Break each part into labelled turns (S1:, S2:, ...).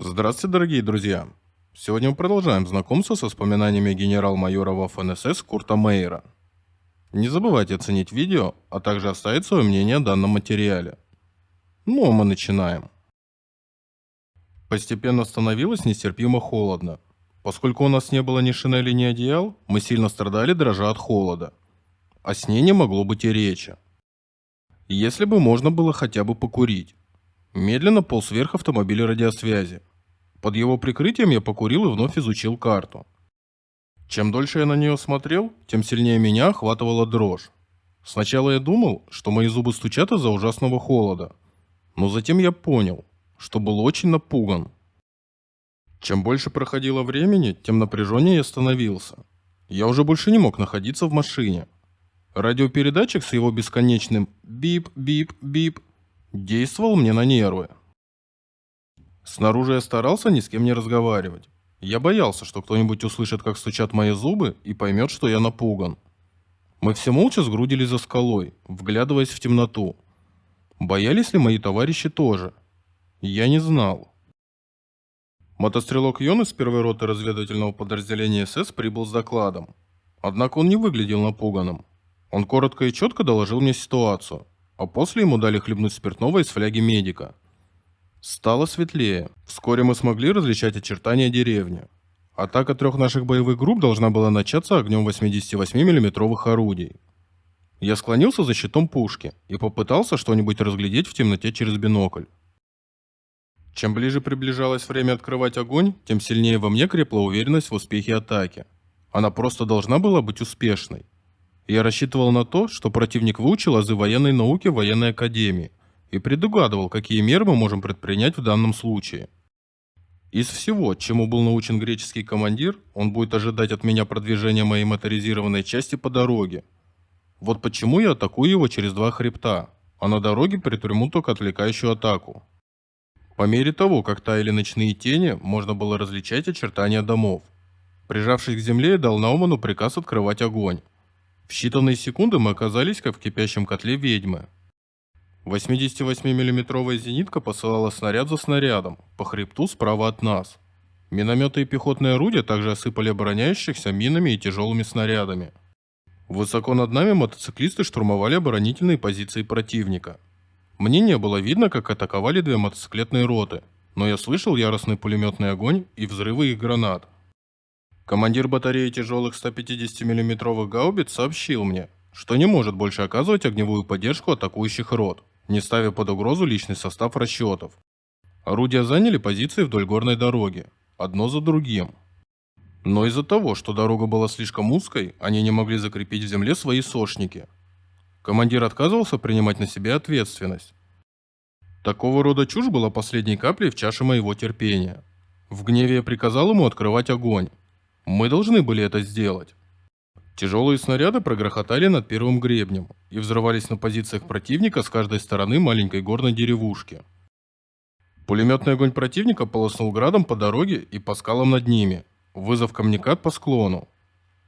S1: Здравствуйте, дорогие друзья! Сегодня мы продолжаем знакомство со воспоминаниями генерал-майора Waffen-СС Курта Мейера. Не забывайте оценить видео, а также оставить свое мнение о данном материале. Ну а мы начинаем. Постепенно становилось нестерпимо холодно. Поскольку у нас не было ни шинели, ни одеял, мы сильно страдали, дрожа от холода. О сне не могло быть и речи. Если бы можно было хотя бы покурить. Медленно полз вверх автомобиля радиосвязи. Под его прикрытием я покурил и вновь изучил карту. Чем дольше я на нее смотрел, тем сильнее меня охватывала дрожь. Сначала я думал, что мои зубы стучат из-за ужасного холода, но затем я понял, что был очень напуган. Чем больше проходило времени, тем напряженнее я становился. Я уже больше не мог находиться в машине. Радиопередатчик с его бесконечным бип-бип-бип действовал мне на нервы. Снаружи я старался ни с кем не разговаривать. Я боялся, что кто-нибудь услышит, как стучат мои зубы, и поймет, что я напуган. Мы все молча сгрудились за скалой, вглядываясь в темноту. Боялись ли мои товарищи тоже? Я не знал. Мотострелок Йон из первой роты разведывательного подразделения СС прибыл с докладом. Однако он не выглядел напуганным. Он коротко и четко доложил мне ситуацию, а после ему дали хлебнуть спиртного из фляги медика. Стало светлее. Вскоре мы смогли различать очертания деревни. Атака трех наших боевых групп должна была начаться огнем 88 миллиметровых орудий. Я склонился за щитом пушки и попытался что-нибудь разглядеть в темноте через бинокль. Чем ближе приближалось время открывать огонь, тем сильнее во мне крепла уверенность в успехе атаки. Она просто должна была быть успешной. Я рассчитывал на то, что противник выучил азы военной науки в военной академии и предугадывал, какие меры мы можем предпринять в данном случае. Из всего, чему был научен греческий командир, он будет ожидать от меня продвижения моей моторизированной части по дороге. Вот почему я атакую его через два хребта, а на дороге предприму только отвлекающую атаку. По мере того, как таяли ночные тени, можно было различать очертания домов. Прижавшись к земле, я дал Науману приказ открывать огонь. В считанные секунды мы оказались как в кипящем котле ведьмы. 88 миллиметровая зенитка посылала снаряд за снарядом, по хребту справа от нас. Минометы и пехотные орудия также осыпали обороняющихся минами и тяжелыми снарядами. Высоко над нами мотоциклисты штурмовали оборонительные позиции противника. Мне не было видно, как атаковали две мотоциклетные роты, но я слышал яростный пулеметный огонь и взрывы их гранат. Командир батареи тяжелых 150 миллиметровых гаубиц сообщил мне, что не может больше оказывать огневую поддержку атакующих рот, не ставя под угрозу личный состав расчетов. Орудия заняли позиции вдоль горной дороги, одно за другим. Но из-за того, что дорога была слишком узкой, они не могли закрепить в земле свои сошники. Командир отказывался принимать на себя ответственность. Такого рода чушь была последней каплей в чаше моего терпения. В гневе я приказал ему открывать огонь. Мы должны были это сделать. Тяжелые снаряды прогрохотали над первым гребнем и взрывались на позициях противника с каждой стороны маленькой горной деревушки. Пулеметный огонь противника полоснул градом по дороге и по скалам над ними, вызвав камнекат по склону.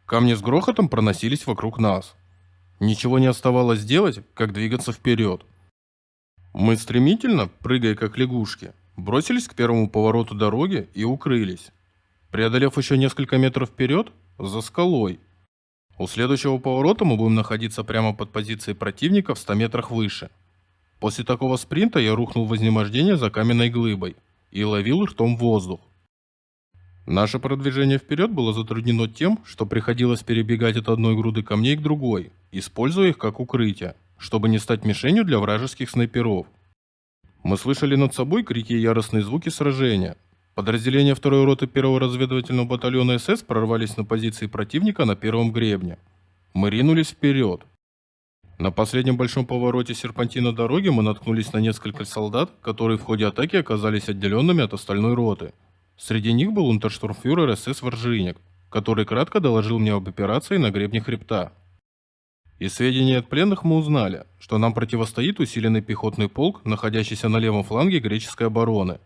S1: Камни с грохотом проносились вокруг нас. Ничего не оставалось делать, как двигаться вперед. Мы стремительно, прыгая как лягушки, бросились к первому повороту дороги и укрылись. Преодолев еще несколько метров вперед, за скалой. У следующего поворота мы будем находиться прямо под позицией противника в 100 метрах выше. После такого спринта я рухнул в изнемождение за каменной глыбой и ловил ртом воздух. Наше продвижение вперед было затруднено тем, что приходилось перебегать от одной груды камней к другой, используя их как укрытие, чтобы не стать мишенью для вражеских снайперов. Мы слышали над собой крики и яростные звуки сражения. Подразделения второй роты первого разведывательного батальона СС прорвались на позиции противника на первом гребне. Мы ринулись вперед. На последнем большом повороте серпантина дороги мы наткнулись на несколько солдат, которые в ходе атаки оказались отделенными от остальной роты. Среди них был унтерштурмфюрер СС Воржиник, который кратко доложил мне об операции на гребне хребта. Из сведений от пленных мы узнали, что нам противостоит усиленный пехотный полк, находящийся на левом фланге греческой обороны.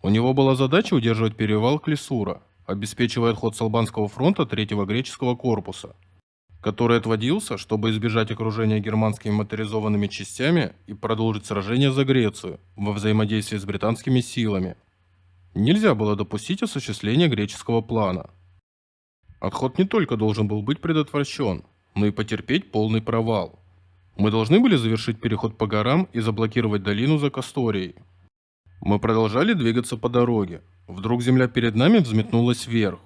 S1: У него была задача удерживать перевал Клисура, обеспечивая отход с Албанского фронта 3-го греческого корпуса, который отводился, чтобы избежать окружения германскими моторизованными частями и продолжить сражение за Грецию во взаимодействии с британскими силами. Нельзя было допустить осуществления греческого плана. Отход не только должен был быть предотвращен, но и потерпеть полный провал. Мы должны были завершить переход по горам и заблокировать долину за Касторией. Мы продолжали двигаться по дороге. Вдруг земля перед нами взметнулась вверх.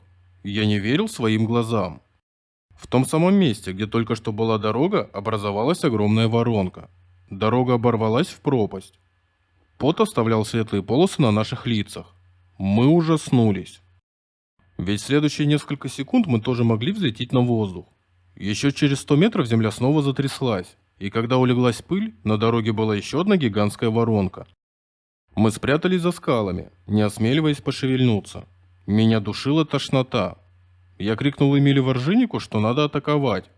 S1: Я не верил своим глазам. В том самом месте, где только что была дорога, образовалась огромная воронка. Дорога оборвалась в пропасть. Пот оставлял светлые полосы на наших лицах. Мы ужаснулись. Ведь в следующие несколько секунд мы тоже могли взлететь на воздух. Еще через 100 метров земля снова затряслась, и когда улеглась пыль, на дороге была еще одна гигантская воронка. Мы спрятались за скалами, не осмеливаясь пошевельнуться. Меня душила тошнота. Я крикнул Эмилю Воржиннику, что надо атаковать.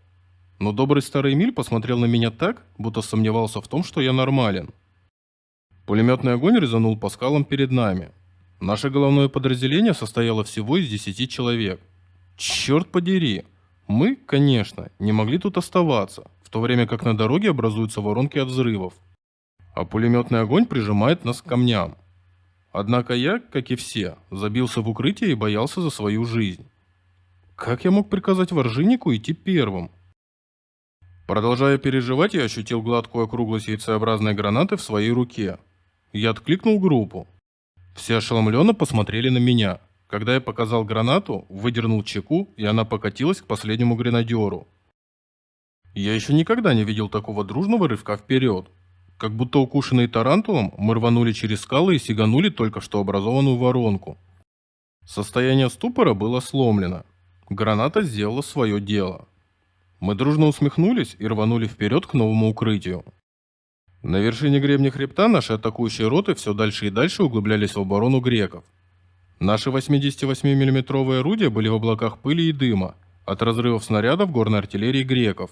S1: Но добрый старый Эмиль посмотрел на меня так, будто сомневался в том, что я нормален. Пулеметный огонь резанул по скалам перед нами. Наше головное подразделение состояло всего из 10 человек. Черт подери! Мы, конечно, не могли тут оставаться, в то время как на дороге образуются воронки от взрывов. А пулеметный огонь прижимает нас к камням. Однако я, как и все, забился в укрытие и боялся за свою жизнь. Как я мог приказать Воржиннику идти первым? Продолжая переживать, я ощутил гладкую округлость яйцеобразной гранаты в своей руке. Я откликнул группу. Все ошеломленно посмотрели на меня. Когда я показал гранату, выдернул чеку, и она покатилась к последнему гренадеру. Я еще никогда не видел такого дружного рывка вперед. Как будто укушенные тарантулом, мы рванули через скалы и сиганули только что образованную воронку. Состояние ступора было сломлено. Граната сделала свое дело. Мы дружно усмехнулись и рванули вперед к новому укрытию. На вершине гребня хребта наши атакующие роты все дальше и дальше углублялись в оборону греков. Наши 88 миллиметровые орудия были в облаках пыли и дыма от разрывов снарядов горной артиллерии греков,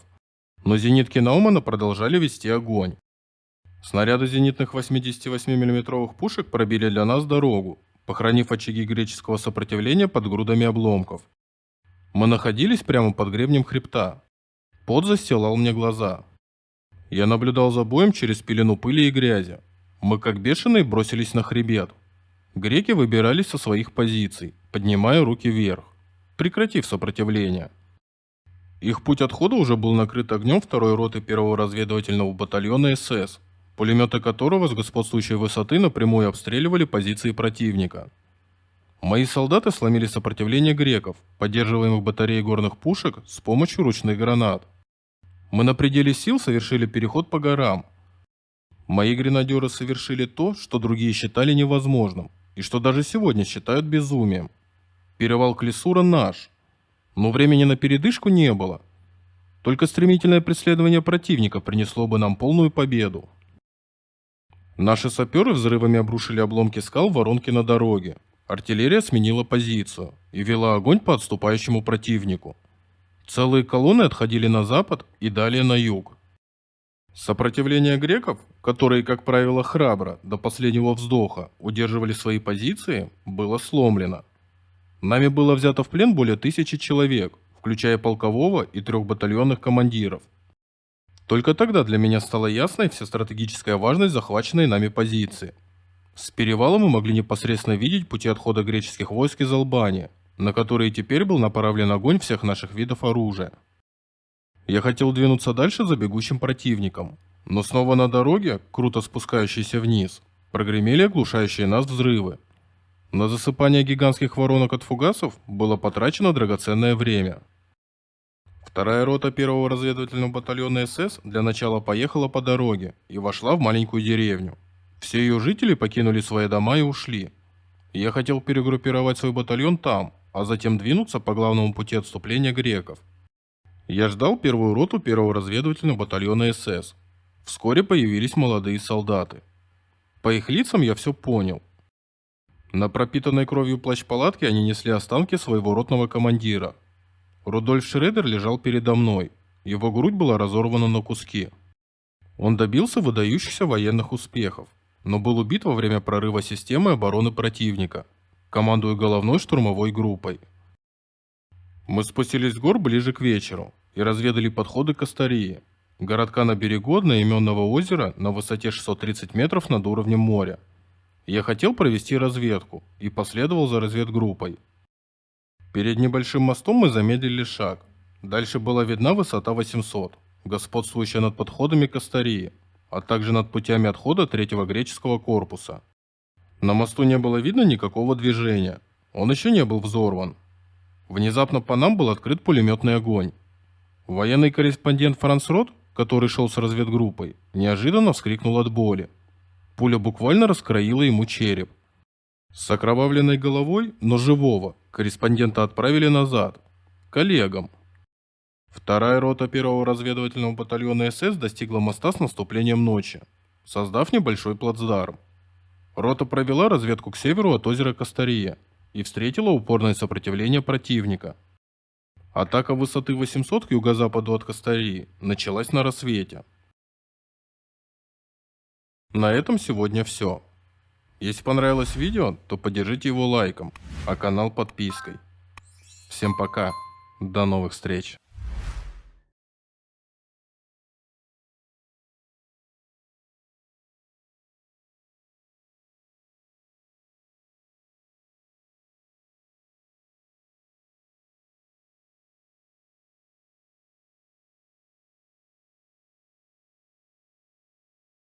S1: но зенитки Наумана продолжали вести огонь. Снаряды зенитных 88 миллиметровых пушек пробили для нас дорогу, похоронив очаги греческого сопротивления под грудами обломков. Мы находились прямо под гребнем хребта. Пот застилал мне глаза. Я наблюдал за боем через пелену пыли и грязи. Мы как бешеные бросились на хребет. Греки выбирались со своих позиций, поднимая руки вверх, прекратив сопротивление. Их путь отхода уже был накрыт огнем второй роты первого разведывательного батальона СС, пулеметы которого с господствующей высоты напрямую обстреливали позиции противника. Мои солдаты сломили сопротивление греков, поддерживаемых батареей горных пушек с помощью ручных гранат. Мы на пределе сил совершили переход по горам. Мои гренадеры совершили то, что другие считали невозможным, и что даже сегодня считают безумием. Перевал Клисура наш. Но времени на передышку не было. Только стремительное преследование противника принесло бы нам полную победу. Наши саперы взрывами обрушили обломки скал в воронке на дороге. Артиллерия сменила позицию и вела огонь по отступающему противнику. Целые колонны отходили на запад и далее на юг. Сопротивление греков, которые, как правило, храбро, до последнего вздоха, удерживали свои позиции, было сломлено. Нами было взято в плен более 1000 человек, включая полкового и 3 батальонных командиров. Только тогда для меня стала ясной вся стратегическая важность захваченной нами позиции. С перевала мы могли непосредственно видеть пути отхода греческих войск из Албании, на которые теперь был направлен огонь всех наших видов оружия. Я хотел двинуться дальше за бегущим противником, но снова на дороге, круто спускающейся вниз, прогремели оглушающие нас взрывы. На засыпание гигантских воронок от фугасов было потрачено драгоценное время. Вторая рота первого разведывательного батальона СС для начала поехала по дороге и вошла в маленькую деревню. Все ее жители покинули свои дома и ушли. Я хотел перегруппировать свой батальон там, а затем двинуться по главному пути отступления греков. Я ждал первую роту первого разведывательного батальона СС. Вскоре появились молодые солдаты. По их лицам я все понял. На пропитанной кровью плащ-палатке они несли останки своего ротного командира. Рудольф Шредер лежал передо мной. Его грудь была разорвана на куски. Он добился выдающихся военных успехов, но был убит во время прорыва системы обороны противника, командуя головной штурмовой группой. Мы спустились с гор ближе к вечеру и разведали подходы к Астарии, городка на берегу одноименного озера на высоте 630 метров над уровнем моря. Я хотел провести разведку и последовал за разведгруппой. Перед небольшим мостом мы замедлили шаг. Дальше была видна высота 800, господствующая над подходами к Астарии, а также над путями отхода третьего греческого корпуса. На мосту не было видно никакого движения, он еще не был взорван. Внезапно по нам был открыт пулеметный огонь. Военный корреспондент Франц Рот, который шел с разведгруппой, неожиданно вскрикнул от боли. Пуля буквально раскроила ему череп. С окровавленной головой, но живого, корреспондента отправили назад, к коллегам. Вторая рота первого разведывательного батальона СС достигла моста с наступлением ночи, создав небольшой плацдарм. Рота провела разведку к северу от озера Кастария и встретила упорное сопротивление противника. Атака высоты 800 к юго-западу от Кастарии началась на рассвете. На этом сегодня все. Если понравилось видео, то поддержите его лайком, а канал подпиской. Всем пока, до новых встреч.